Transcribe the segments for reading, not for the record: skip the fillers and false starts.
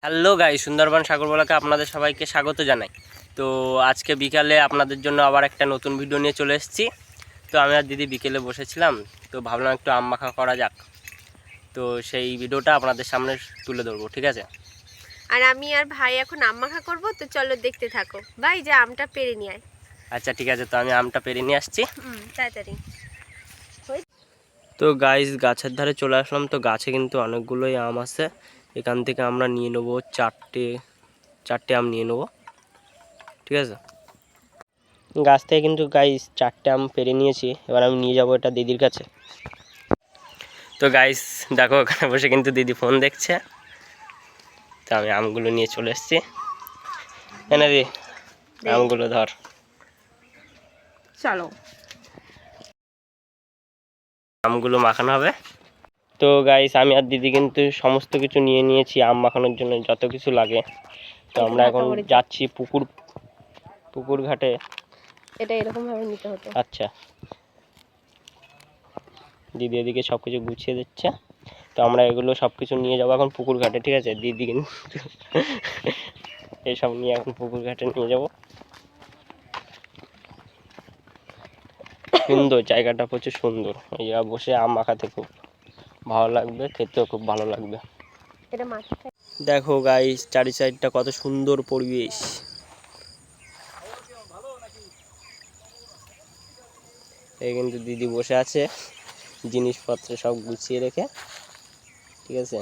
Hello guys, Sundarban সাগরবলাকে আপনাদের সবাইকে স্বাগত জানাই। তো আজকে বিকালে আপনাদের জন্য আবার একটা নতুন ভিডিও নিয়ে চলে এসেছি। তো আমি আর দিদি বিকেলে বসেছিলাম, তো ভাবলাম একটু আম মাখা করা যাক। তো সেই ভিডিওটা আপনাদের সামনে তুলে ধরবো, ঠিক আছে? আর আমি আর ভাই এখন আম মাখা করবো, তো চলো দেখতে থাকো। ভাই যে আমটা পেরে নিয়ে আয়। আচ্ছা ঠিক আছে, তো আমি আমটা পেরে নিয়ে আসছি। তাড়াতাড়ি। তো গাইস, গাছের ধারে চলে আসলাম। তো গাছে কিন্তু অনেকগুলোই আম আছে। এখান থেকে আমরা নিয়ে নেবো চারটে আম নিয়ে নেবো, ঠিক আছে? গাছ থেকে কিন্তু গাইস 4টে আম পেরে নিয়েছি। এবার আমি নিয়ে যাবো এটা দিদির কাছে। তো গাইস দেখো, ওখানে বসে কিন্তু দিদি ফোন দেখছে। তো আমি আমগুলো নিয়ে চলে এসেছি। এনে দি আমগুলো ধর। চলো, আমগুলো মাখানো হবে। তো গাইস আমি আর দিদি কিন্তু সমস্ত কিছু নিয়ে নিয়েছি আম মাখানোর জন্য যত কিছু লাগে। তো আমরা এখন যাচ্ছি পুকুর ঘাটে। এটা এরকম ভাবে নিতে হতো। আচ্ছা, দিদি এদিকে সব কিছু গুছিয়ে দিচ্ছে। তো আমরা এগুলো সব কিছু নিয়ে যাবো এখন পুকুর ঘাটে, ঠিক আছে? দিদি কিন্তু এসব নিয়ে এখন পুকুর ঘাটে নিয়ে যাব। সুন্দর জায়গাটা, প্রচুর সুন্দর। এই জায়গা বসে আম মাখাতে খুব ভালো লাগবে, খেতেও খুব ভালো লাগবে। এটা মাথায় দেখো গাইস, চারি সাইডটা কত সুন্দর পরিবেশ। এই কিন্তু দিদি বসে আছে জিনিসপত্র সব গুছিয়ে রেখে, ঠিক আছে?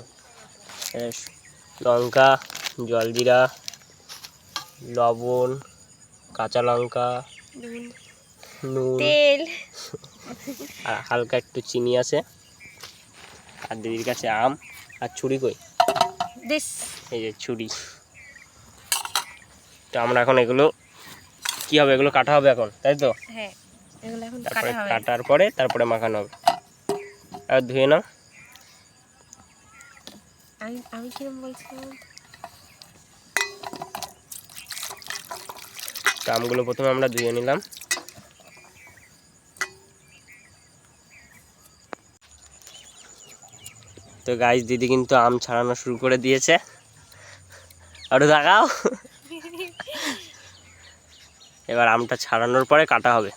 লঙ্কা, জলজিরা, লবণ, কাঁচা লঙ্কা, নুন, তেল আর হালকা একটু চিনি আছে। আর দিদির কাছে আম আর ছুরি কই, দিস। এই যে ছুরি। তো আমরা এখন এগুলো কি হবে, এগুলো কাটা হবে এখন, তাই তো? হ্যাঁ, এগুলো এখন তারপরে কাটা হবে। কাটার পরে তারপরে মাখানো হবে। আর ধুয়ে নাও। আমি কিরম বলছিলাম? তো আমগুলো প্রথমে আমরা ধুয়ে নিলাম। তো গাইস দিদি কিন্তু আম ছাড়ানো শুরু করে দিয়েছে। আর দেখাও। এবার আমটা ছাড়ানোর পরে কাটা হবে।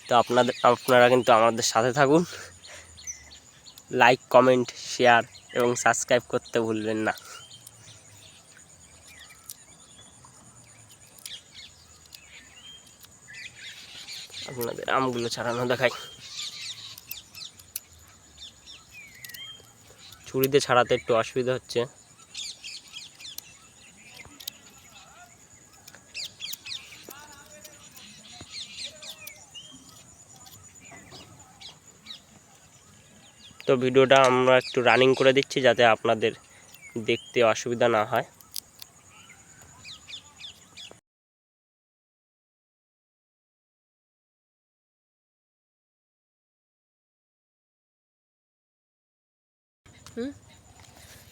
তো আপনারা কিন্তু আমাদের সাথে থাকুন। লাইক, কমেন্ট, শেয়ার এবং সাবস্ক্রাইব করতে ভুলবেন না। আপনাদের আমগুলো ছাড়ানো দেখাই। ছুরিতে ছাড়াতে একটু অসুবিধা হচ্ছে। তো ভিডিওটা আমরা একটু রানিং করে দিচ্ছি যাতে আপনাদের দেখতে অসুবিধা না হয়।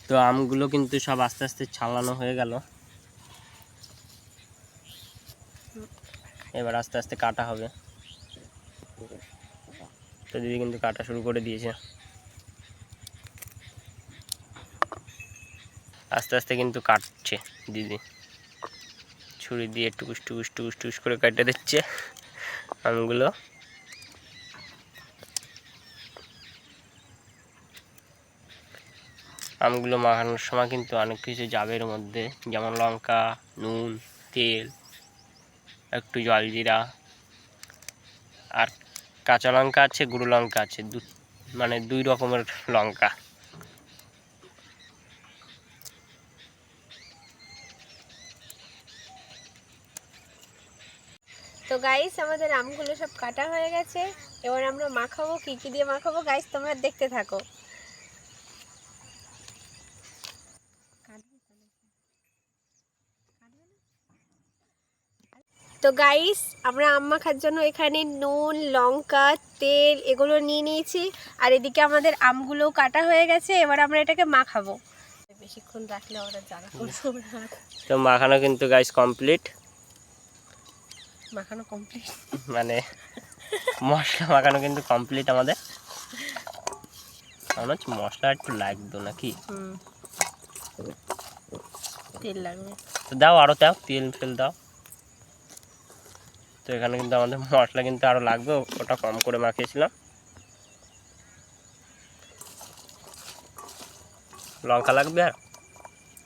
তো আমগুলো কিন্তু সব আস্তে আস্তে ছাড়ানো হয়ে গেল। এবার আস্তে আস্তে কাটা হবে। তো দিদি কিন্তু কাটা শুরু করে দিয়েছে। আস্তে আস্তে কিন্তু কাটছে দিদি, ছুরি দিয়ে টুকুস টুকুস টুকুস টুকুস করে কেটে দিচ্ছে আমগুলো। আমগুলো মাখানোর সময় কিন্তু অনেক কিছু যাবে এর মধ্যে, যেমন লঙ্কা, নুন, তেল, একটু জলজিরা, আর কাঁচা লঙ্কা আছে, গুঁড়ো লঙ্কা আছে, মানে দুই রকমের লঙ্কা। তো গাইস, আমাদের আমগুলো সব কাটা হয়ে গেছে। এবার আমরা মাখাবো। কি কি দিয়ে মাখাবো গাইস, তোমরা দেখতে থাকো। তো গাইস, আমরা আম মাখার জন্য এখানে নুন, লঙ্কা, তেল এগুলো নিয়ে নিয়েছি। আর এদিকে আমাদের আমগুলোও কাটা হয়ে গেছে। এবার আমরা এটাকে মাখাবো। বেশিক্ষণ রাখলে ওরা জ্বালা করবে। তো মাখানো কিন্তু গাইস কমপ্লিট। মাখানো কমপ্লিট মানে মশলা মাখানো কিন্তু কমপ্লিট আমাদের। মনে হচ্ছে মশলা একটু লাগতো নাকি? তেল লাগবে। তো দাও, আরও দাও, তেল ফেল দাও। তো এখানে কিন্তু আমাদের মশলা কিন্তু আরও লাগবে, ওটা কম করে মাখিয়েছিলাম। লঙ্কা লাগবে আর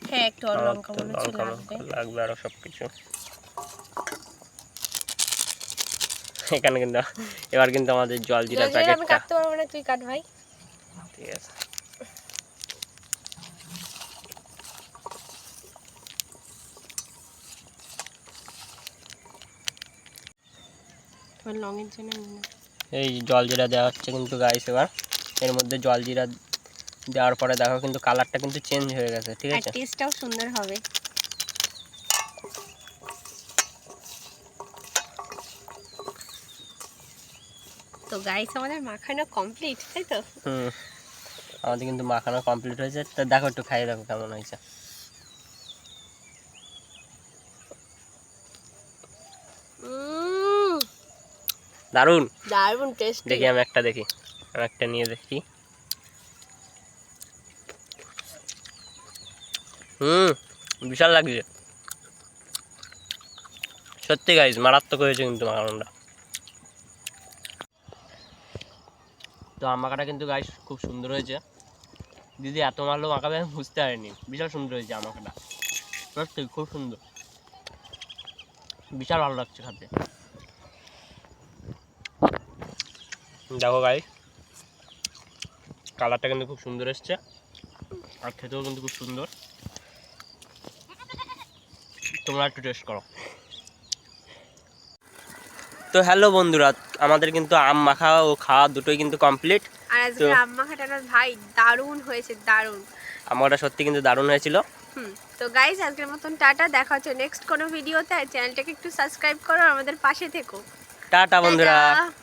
হ্যাঁ, একটু আর লঙ্কা মনে হচ্ছে লাগবে। লাগবে আরও সব কিছু। এখানে কিন্তু এবার কিন্তু আমাদের জল জিরার আমি প্যাকেটটা, কাটতে পারবো না, তুই কাট ভাই। ঠিক আছে। তোমার লঙের জন্য নিয়ে নাও। এই জল জিরা দেওয়া হচ্ছে কিন্তু গাইস। এবার এর মধ্যে জল জিরা দেওয়ার পরে দেখো কিন্তু কালারটা কিন্তু চেঞ্জ হয়ে গেছে, ঠিক আর আছে। টেস্টটাও সুন্দর হবে। তো গাইস আমাদের মাখানো কমপ্লিট, তাই তো? আমাদের কিন্তু মাখানো কমপ্লিট হয়েছে। তো দেখো, একটু খাইয়ে দেখো কেমন হয়েছে। দারুন, দারুণ টেস্টি। দেখি আমি একটা নিয়ে দেখি। বিশাল লাগছে সত্যি গাইস, মারাত্মক হয়েছে কিন্তু মাখানোটা। তো আম মাখাটা কিন্তু গাইস খুব সুন্দর হয়েছে। দিদি এত ভালো মাখাবে আমি বুঝতে পারিনি, বিশাল সুন্দর হয়েছে আম মাখাটা, সত্যি খুব সুন্দর, বিশাল ভালো লাগছে খেতে। দেখো গাইস, কালারটা কিন্তু খুব সুন্দর এসছে, আর খেতেও কিন্তু খুব সুন্দর। তোমরা একটু টেস্ট করো। তো হ্যালো বন্ধুরা, আমাদের কিন্তু আম মাখা ও খাওয়া দুটোই কিন্তু কমপ্লিট। আর আজকে আম মাখাটা না ভাই দারুণ হয়েছে, দারুণ। আমারটা সত্যি কিন্তু দারুণ হয়েছিল। তো গাইস আজকের মতন টাটা, দেখা হচ্ছে নেক্সট কোনো ভিডিওতে। চ্যানেলটাকে একটু সাবস্ক্রাইব করো, আমাদের পাশে থেকো। টাটা বন্ধুরা। টাটা।